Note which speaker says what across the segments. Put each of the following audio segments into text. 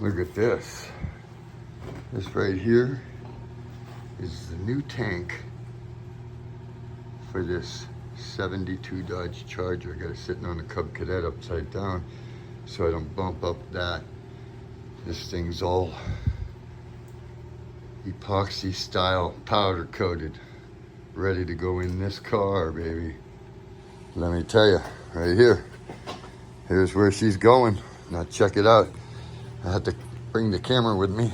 Speaker 1: Look at this. This right here is the new tank for this 72 Dodge Charger. I got it sitting on the Cub Cadet upside down so I don't bump up that. This thing's all epoxy style powder coated, ready to go in this car, baby. Let me tell you, right here, here's where she's going. Now check it out. I had to bring the camera with me,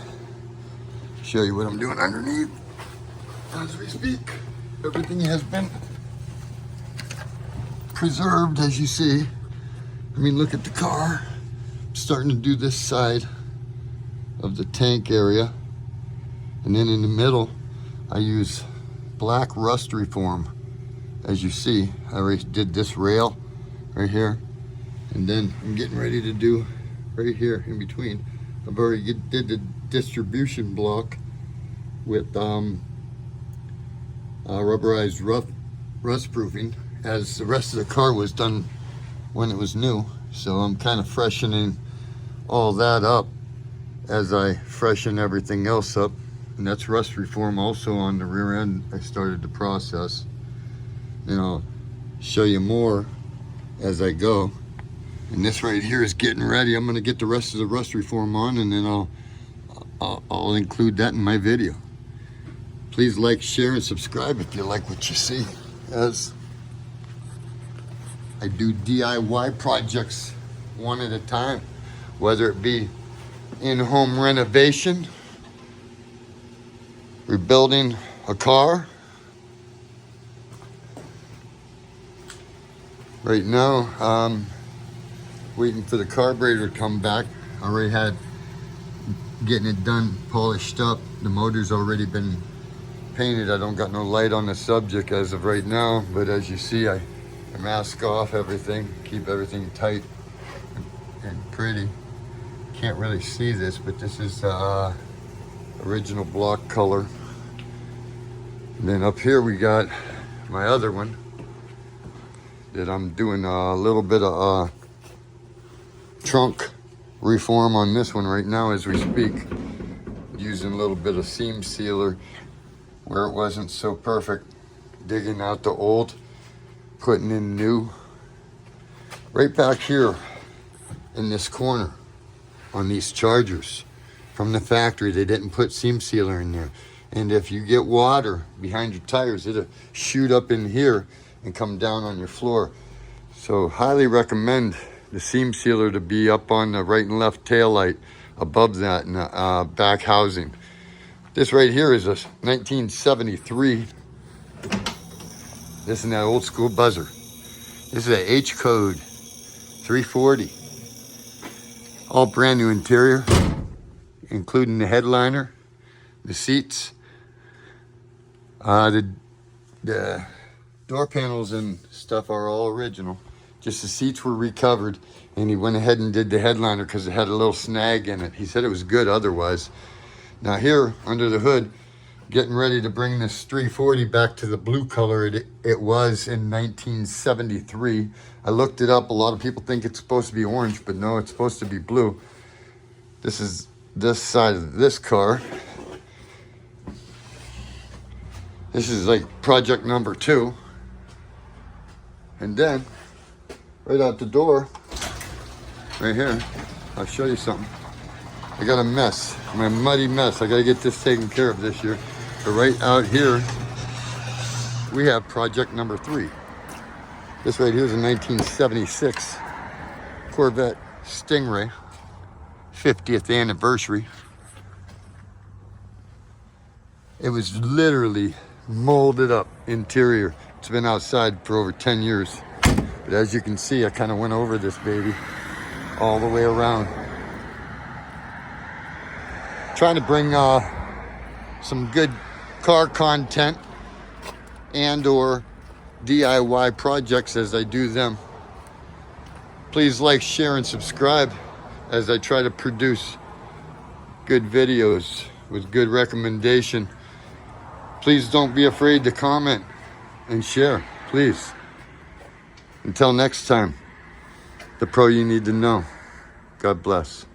Speaker 1: show you what I'm doing underneath. As we speak, everything has been preserved, as you see. I mean, look at the car. I'm starting to do this side of the tank area. And then in the middle, I use black rust reform. As you see, I already did this rail right here. And then I'm getting ready to do right here in between. I've already did the distribution block with rubberized rust proofing, as the rest of the car was done when it was new. So I'm kind of freshening all that up as I freshen everything else up. And that's rust reform also on the rear end. I started the process. And I'll show you more as I go. And this right here is getting ready. I'm gonna get the rest of the rust reform on, and then I'll include that in my video. Please like, share, and subscribe if you like what you see, as I do DIY projects one at a time, whether it be in-home renovation, rebuilding a car. Right now, waiting for the carburetor to come back. Already had getting it done, polished up. The motor's already been painted. I don't got no light on the subject as of right now, but as you see, I mask off everything, keep everything tight and pretty. Can't really see this, but this is original block color. And then up here we got my other one that I'm doing a little bit of trunk reform on this one right now as we speak, using a little bit of seam sealer where it wasn't so perfect, digging out the old, putting in new. Right back here in this corner on these Chargers from the factory, they didn't put seam sealer in there, and if you get water behind your tires, it'll shoot up in here and come down on your floor. So highly recommend the seam sealer to be up on the right and left tail light, above that in the back housing. This right here is a 1973. This is that old school buzzer. This is a H code 340. All brand new interior, including the headliner, the seats, the door panels and stuff are all original. Just the seats were recovered, and he went ahead and did the headliner because it had a little snag in it. He said it was good otherwise. Now here, under the hood, getting ready to bring this 340 back to the blue color it was in 1973. I looked it up. A lot of people think it's supposed to be orange, but no, it's supposed to be blue. This is this side of this car. This is like project number 2. And then, right out the door, right here, I'll show you something. I got a mess, my muddy mess. I gotta get this taken care of this year. But right out here, we have project number 3. This right here is a 1976 Corvette Stingray, 50th anniversary. It was literally molded up interior. It's been outside for over 10 years. But as you can see, I kind of went over this baby all the way around. Trying to bring some good car content and or DIY projects as I do them. Please like, share, and subscribe as I try to produce good videos with good recommendation. Please don't be afraid to comment and share, please. Until next time, the pro you need to know. God bless.